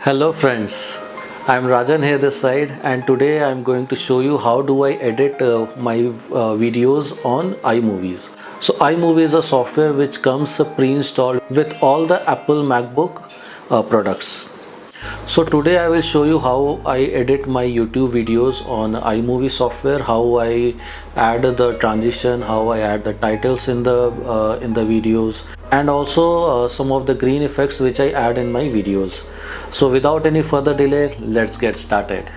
Hello friends, I'm Rajan here this side, and today I'm going to show you how do I edit my videos on iMovies. So iMovie is a software which comes pre-installed with all the Apple MacBook products. So today I will show you how I edit my YouTube videos on iMovie software, how I add the transition, how I add the titles in the videos, and also some of the green effects which I add in my videos. So without any further delay, let's get started.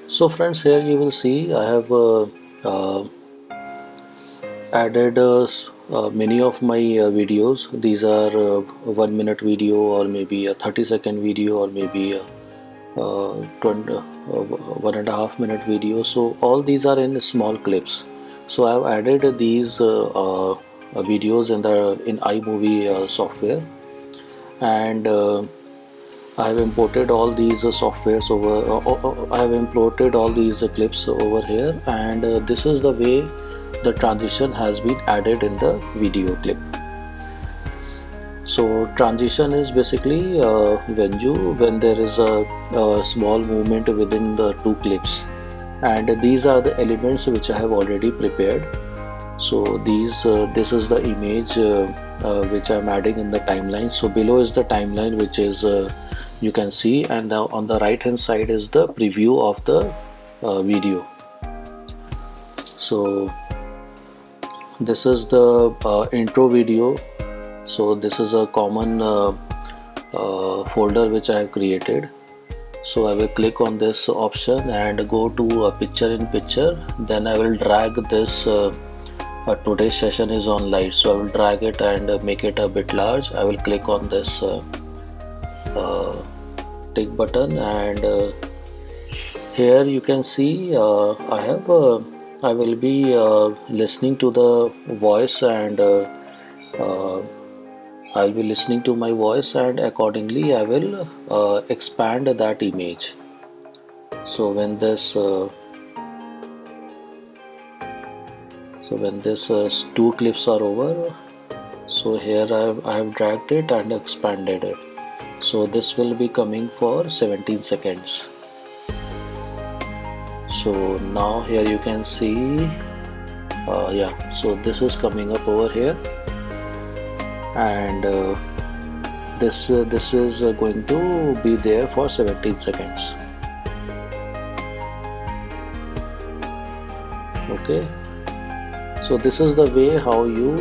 So friends, here you will see I have uh, added many of my videos. These are 1 minute video, or maybe a 30-second video, or maybe a 1.5 minute video. So all these are in small clips. So I've added these videos in iMovie software, and I have imported all these softwares over. I have imported all these clips over here, and this is the way the transition has been added in the video clip. So transition is basically when there is a small movement within the two clips, and these are the elements which I have already prepared. So this is the image which I'm adding in the timeline. So below is the timeline, which is you can see, and on the right hand side is the preview of the video. So this is the intro video. So this is a common folder which I have created. So I will click on this option and go to picture in picture. Then I will drag this today's session is on light. So I will drag it and make it a bit large. I will click on this tick button, and here you can see I will be listening to the voice, and I'll be listening to my voice, and accordingly I will expand that image. So when this two clips are over, so here I have dragged it and expanded it. So this will be coming for 17 seconds. So now here you can see so this is coming up over here, and this is going to be there for 17 seconds. Okay, so this is the way how you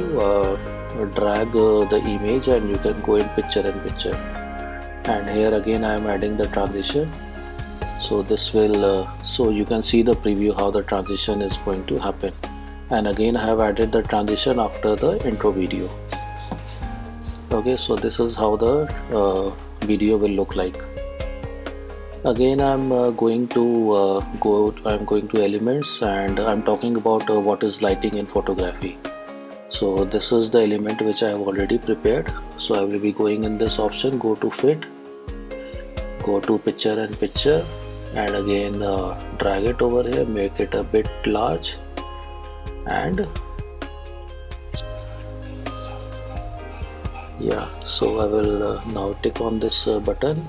drag the image, and you can go in picture in picture. And here again I am adding the transition. So this will so you can see the preview how the transition is going to happen. And again I have added the transition after the intro video. Okay, so this is how the video will look like. Again I'm going to I'm going to elements, and I'm talking about what is lighting in photography. So this is the element which I have already prepared. So I will be going in this option, go to fit, go to picture in picture, and again drag it over here, make it a bit large, and yeah, so I will now tick on this button,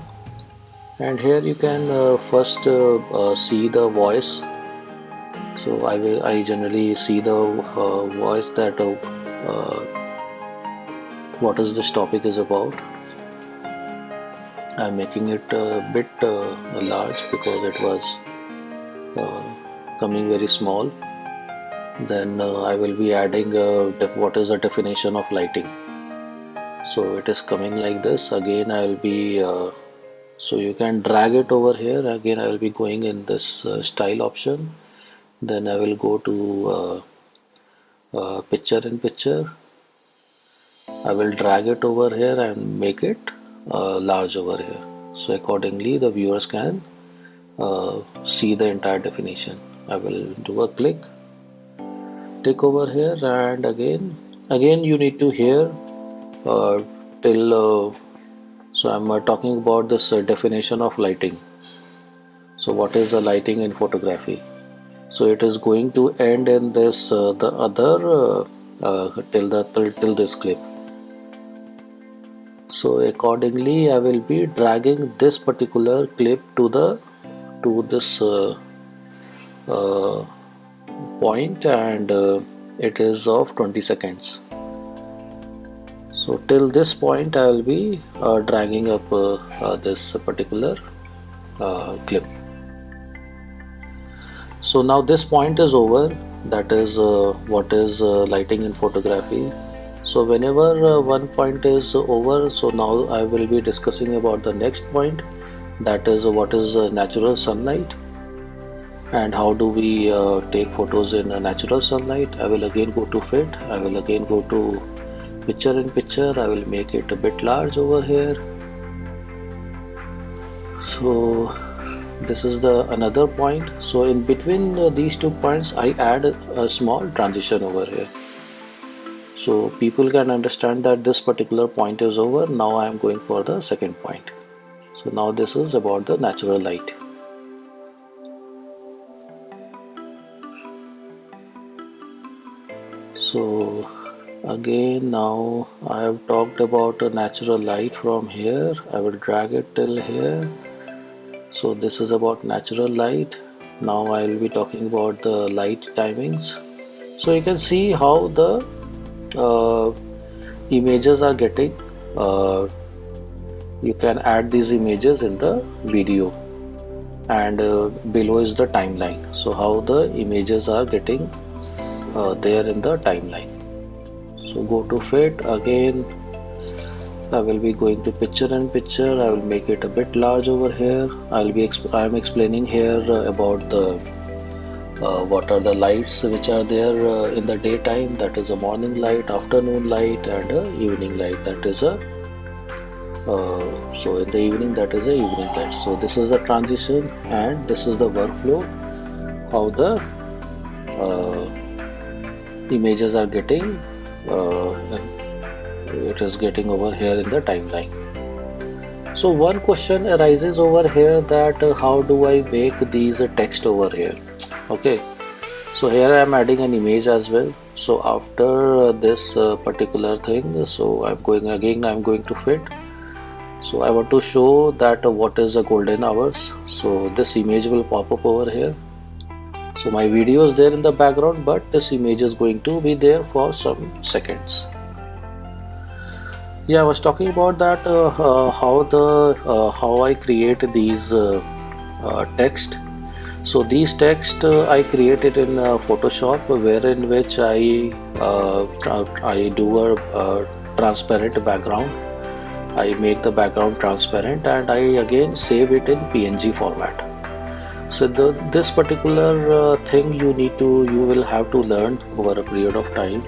and here you can first see the voice. So I generally see the voice that what is this topic is about. I'm making it a bit large because it was coming very small. Then I will be adding what is the definition of lighting. So it is coming like this. Again I will be so you can drag it over here. Again I will be going in this style option. Then I will go to picture in picture. I will drag it over here and make it large over here. So accordingly the viewers can see the entire definition. I will do a click, tick over here, and again you need to hear till So I'm talking about this definition of lighting. So what is the lighting in photography? So it is going to end in this the other till this clip. So accordingly I will be dragging this particular clip to this uh, point, and it is of 20 seconds. So till this point I will be dragging up this particular clip. So now this point is over, that is what is lighting in photography. So whenever one point is over, so now I will be discussing about the next point, that is what is natural sunlight and how do we take photos in natural sunlight. I will again go to fit, I will again go to picture in picture, I will make it a bit large over here. So this is the another point. So in between these 2 points I add a small transition over here, so people can understand that this particular point is over. Now I am going for the second point. So now this is about the natural light. So again, now I have talked about a natural light from here. I will drag it till here. So this is about natural light. Now I will be talking about the light timings. So you can see how the images are getting. You can add these images in the video, and below is the timeline. So how the images are getting there in the timeline. So go to fit again. I will be going to picture in picture. I will make it a bit large over here. I am explaining here about the what are the lights which are there in the daytime. That is a morning light, afternoon light, and a evening light. That is a so in the evening, that is a evening light. So this is the transition, and this is the workflow, how the images are getting it is getting over here in the timeline. So one question arises over here, that how do I make these text over here? Okay, so here I am adding an image as well. So after this particular thing, so I'm going to fit. So I want to show that what is the golden hours. So this image will pop up over here. So my video is there in the background, but this image is going to be there for some seconds. Yeah, I was talking about that how I create these text. So these text I created in Photoshop, wherein which I do a transparent background. I make the background transparent, and I again save it in PNG format. So this particular thing you will have to learn over a period of time,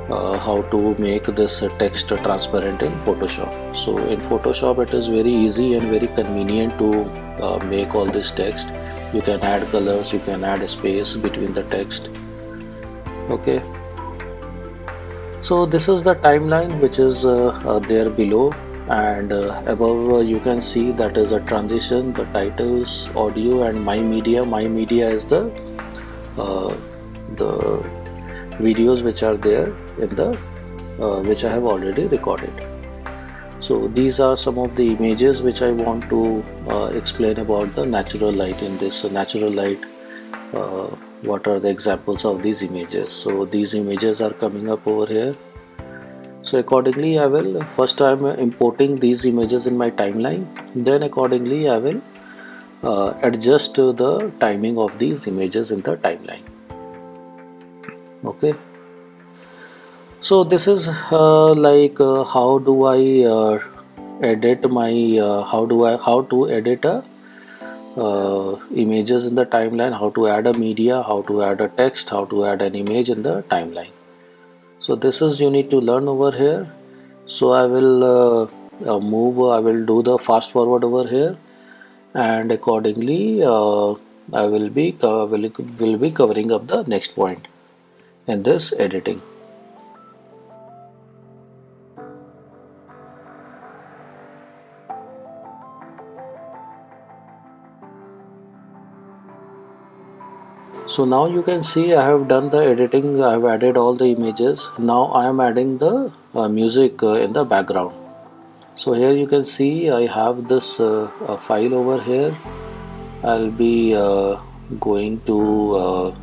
how to make this text transparent in Photoshop. So in Photoshop it is very easy and very convenient to make all this text. You can add colors, you can add space between the text. Okay, so this is the timeline which is there below, and above you can see that is a transition, the titles, audio, and my media. My media is the videos which are there in the which I have already recorded. So these are some of the images which I want to explain about the natural light. In this natural light, what are the examples of these images? So these images are coming up over here. So accordingly I will first I'm importing these images in my timeline, then accordingly I will adjust the timing of these images in the timeline. Okay, so this is how do I edit my how to edit images in the timeline, how to add a media, how to add a text, how to add an image in the timeline. So this is you need to learn over here. So I will I will do the fast forward over here, and accordingly I will be covering up the next point in this editing. So now you can see I have done the editing, I have added all the images. Now I am adding the music in the background. So here you can see I have this file over here. I'll be going to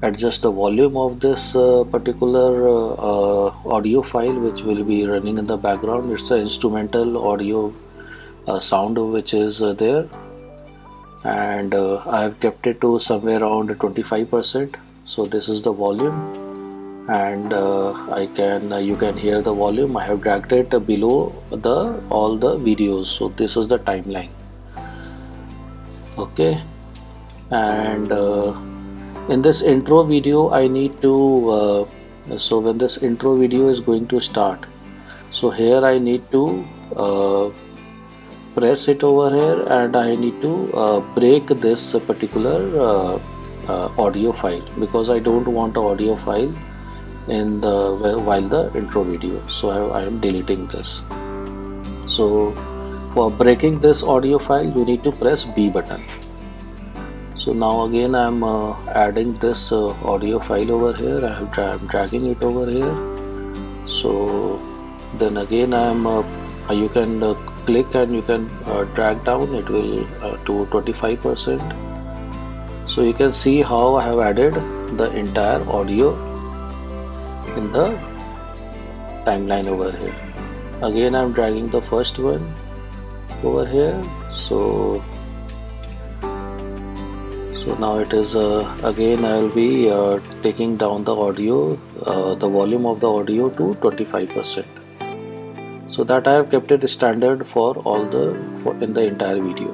adjust the volume of this particular audio file which will be running in the background. It's an instrumental audio sound which is there, and I have kept it to somewhere around 25%. So this is the volume, and you can hear the volume. I have dragged it below all the videos. So this is the timeline. Okay, and in this intro video I need to so when this intro video is going to start, so here I need to press it over here, and I need to break this particular audio file, because I don't want an audio file in the while the intro video. So I am deleting this. So for breaking this audio file you need to press B button. So now again I am adding this audio file over here. I'm dragging it over here. So then again I am you can click and you can drag down. It will to 25%. So you can see how I have added the entire audio in the timeline over here. Again I am dragging the first one over here. So now it is again I will be taking down the audio, the volume of the audio to 25%. So that I have kept it standard for in the entire video.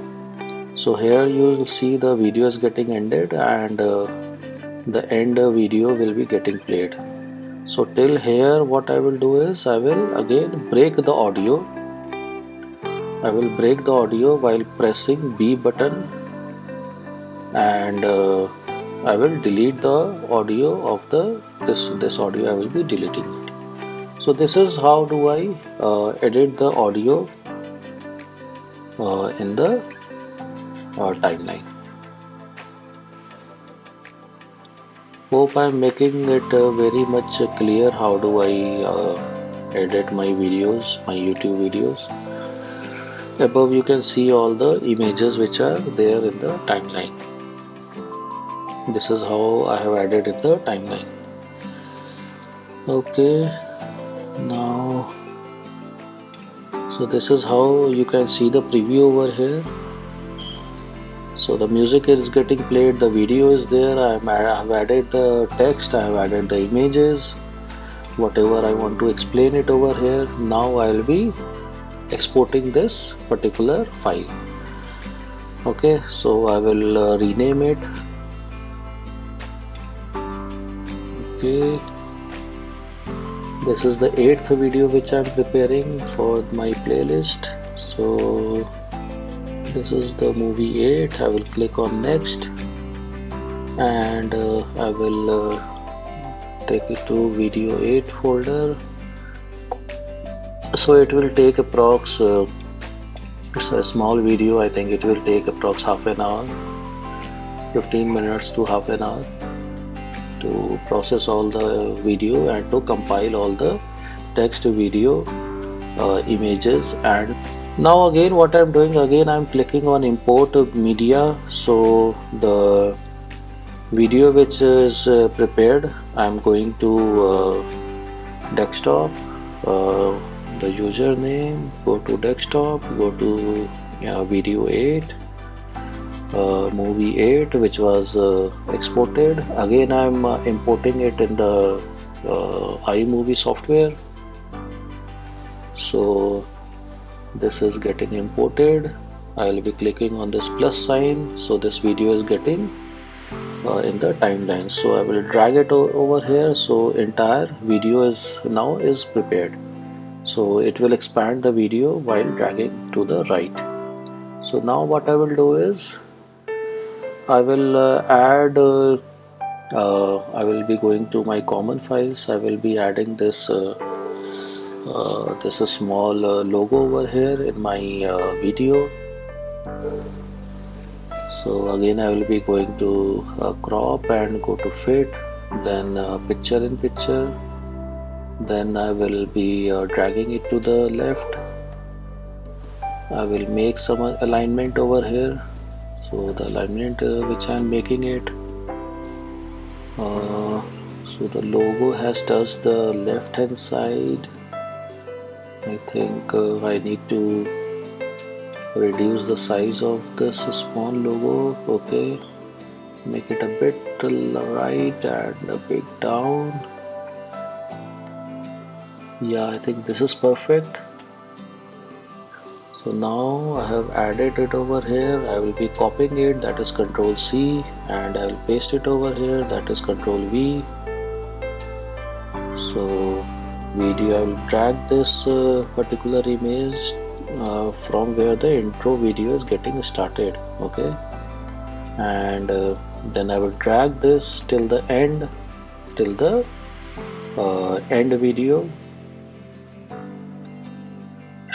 So here you will see the video is getting ended, and the end video will be getting played. So till here what I will do is I will again break the audio. I will break the audio while pressing B button, and I will delete the audio of this audio. I will be deleting it. So this is how do I edit the audio in the timeline. Hope I am making it very much clear how do I edit my videos, my YouTube videos. Above you can see all the images which are there in the timeline. This is how I have added in the timeline. Okay, now so this is how you can see the preview over here. So the music is getting played, the video is there. I have added the text, I have added the images, whatever I want to explain it over here. Now I will be exporting this particular file. Okay, so I will rename it. Okay, this is the 8th video which I am preparing for my playlist. So this is the movie 8. I will click on next, and I will take it to video 8 folder. So it will take approx it's a small video. I think it will take approx half an hour, 15 minutes to half an hour to process all the video and to compile all the text, video, images. And now again what I'm doing, again I'm clicking on import media. So the video which is prepared, I'm going to desktop, the username, go to desktop, go to video 8, movie 8 which was exported. Again I'm importing it in the iMovie software. So this is getting imported. I will be clicking on this plus sign. So this video is getting in the timeline. So I will drag it over here. So entire video is now prepared. So it will expand the video while dragging to the right. So now what I will do is I will add I will be going to my common files. I will be adding this this is small logo over here in my video. So again I will be going to crop and go to fit, then picture in picture, then I will be dragging it to the left. I will make some alignment over here. So the alignment which I am making it, so the logo has touched the left hand side. I think I need to reduce the size of this small logo. Okay, make it a bit right and a bit down. Yeah, I think this is perfect. So now I have added it over here. I will be copying it, that is Ctrl C, and I will paste it over here, that is Ctrl V. So video, I will drag this particular image from where the intro video is getting started. Okay, and then I will drag this till the end, till the end video,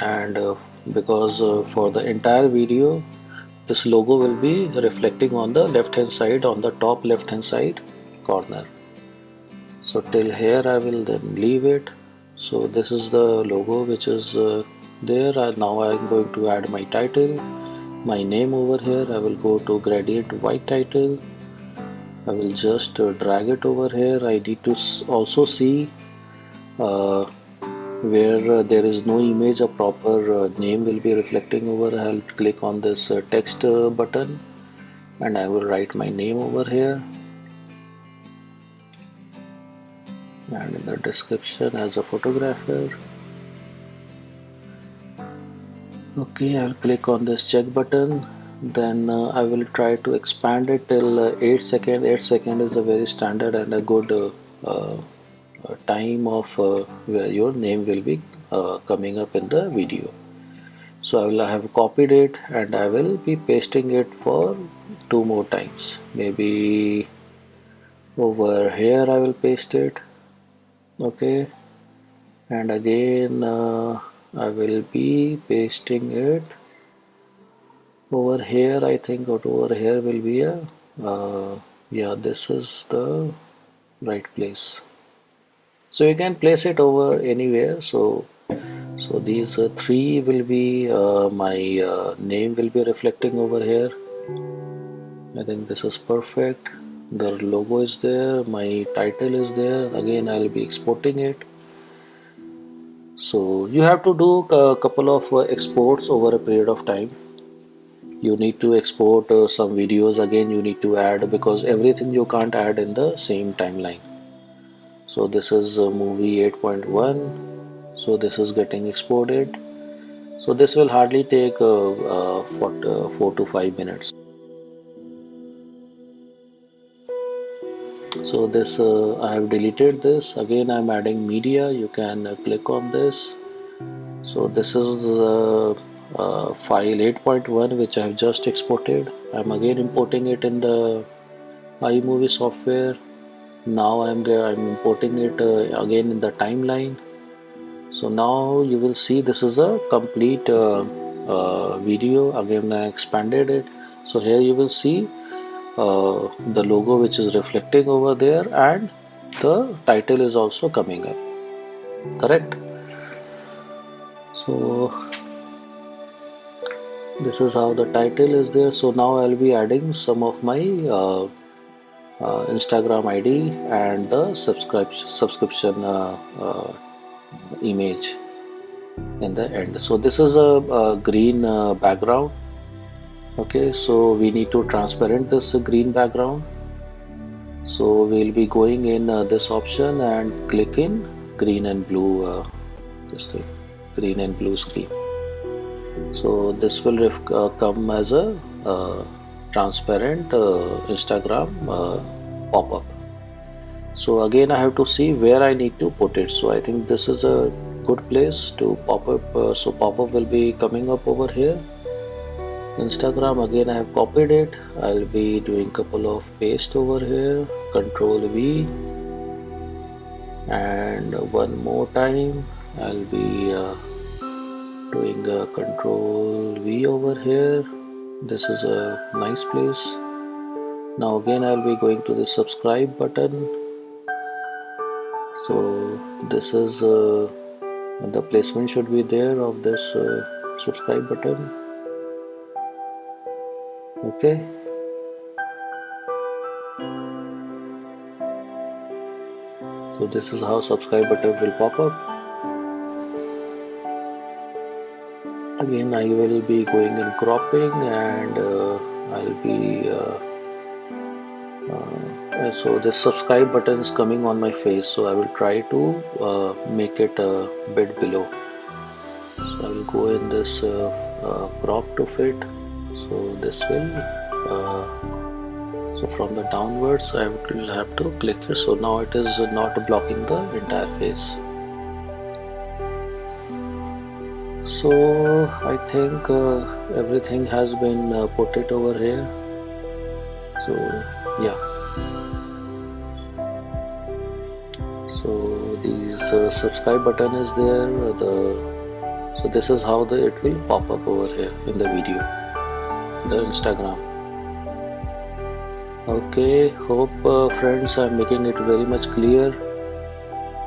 and because for the entire video this logo will be reflecting on the left hand side, on the top left hand side corner. So till here I will then leave it. So this is the logo which is there. Now I am going to add my title, my name over here. I will go to gradient white title. I will just drag it over here. I need to also see where there is no image, a proper name will be reflecting over. I'll click on this text button and I will write my name over here, and in the description as a photographer. Okay, I'll click on this check button, then I will try to expand it till 8 seconds. 8 seconds is a very standard and a good time of where your name will be coming up in the video. So I have copied it and I will be pasting it for 2 more times. Maybe over here I will paste it. Okay, and again I will be pasting it over here. I think over here will be a yeah, this is the right place. So you can place it over anywhere. So these 3 will be my name will be reflecting over here. I think this is perfect. The logo is there, my title is there. Again I will be exporting it. So you have to do a couple of exports over a period of time. You need to export some videos, again you need to add, because everything you can't add in the same timeline. So this is movie 8.1. so this is getting exported. So this will hardly take 4 to 5 minutes. So this I have deleted this. Again I am adding media. You can click on this. So this is the file 8.1 which I have just exported. I am again importing it in the iMovie software. Now I'm importing it again in the timeline. So now you will see this is a complete video. Again I expanded it. So here you will see the logo which is reflecting over there, and the title is also coming up, correct? So this is how the title is there. So now I'll be adding some of my Instagram ID and the subscription image in the end. So this is a green background. Okay, so we need to transparent this green background. So we'll be going in this option and click in green and blue, this thing, green and blue screen. So this will come as a transparent Instagram pop-up. So again I have to see where I need to put it. So I think this is a good place to pop up. So pop-up will be coming up over here. Instagram, again I have copied it. I'll be doing couple of paste over here, Ctrl V, and one more time I'll be doing a Ctrl V over here, This is a nice place. Now again I'll be going to the subscribe button. So this is the placement should be there of this subscribe button. Okay. So this is how subscribe button will pop up. Again I will be going in cropping, and I'll be so this subscribe button is coming on my face, so I will try to make it a bit below. So I will go in this crop to fit. So this will so from the downwards I will have to click here. So now it is not blocking the entire face. So I think everything has been put it over here. So yeah. So these subscribe button is there. So this is how it will pop up over here in the video, the Instagram. Okay, hope friends I'm making it very much clear.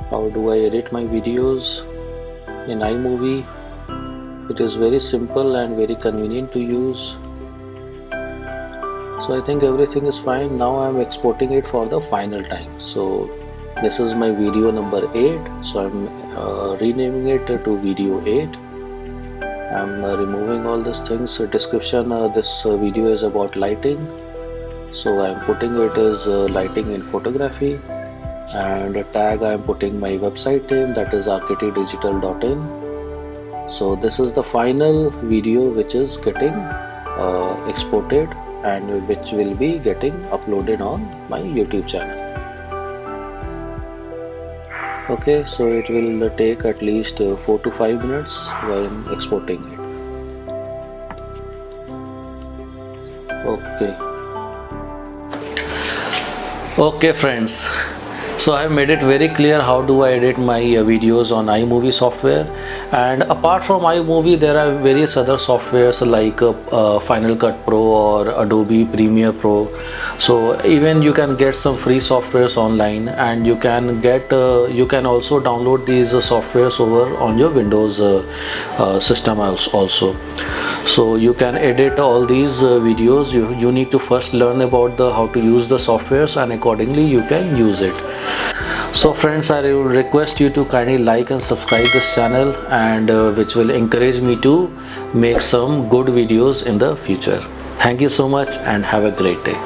How do I edit my videos in iMovie? It is very simple and very convenient to use. So I think everything is fine. Now I'm exporting it for the final time. So this is my video number 8. So I'm renaming it to video 8. I'm removing all these things. Description, this video is about lighting. So I'm putting it as lighting in photography. And a tag I'm putting my website name, that is rktdigital.in. So this is the final video which is getting exported and which will be getting uploaded on my YouTube channel. Okay, so it will take at least 4 to 5 minutes when exporting it. Okay friends, so I have made it very clear how do I edit my videos on iMovie software. And apart from iMovie, there are various other softwares like Final Cut Pro or Adobe Premiere Pro. So even you can get some free softwares online, and you can also download these softwares over on your Windows system also. So you can edit all these videos. You need to first learn about how to use the softwares, and accordingly you can use it. So friends, I will request you to kindly like and subscribe this channel, and which will encourage me to make some good videos in the future. Thank you so much and have a great day.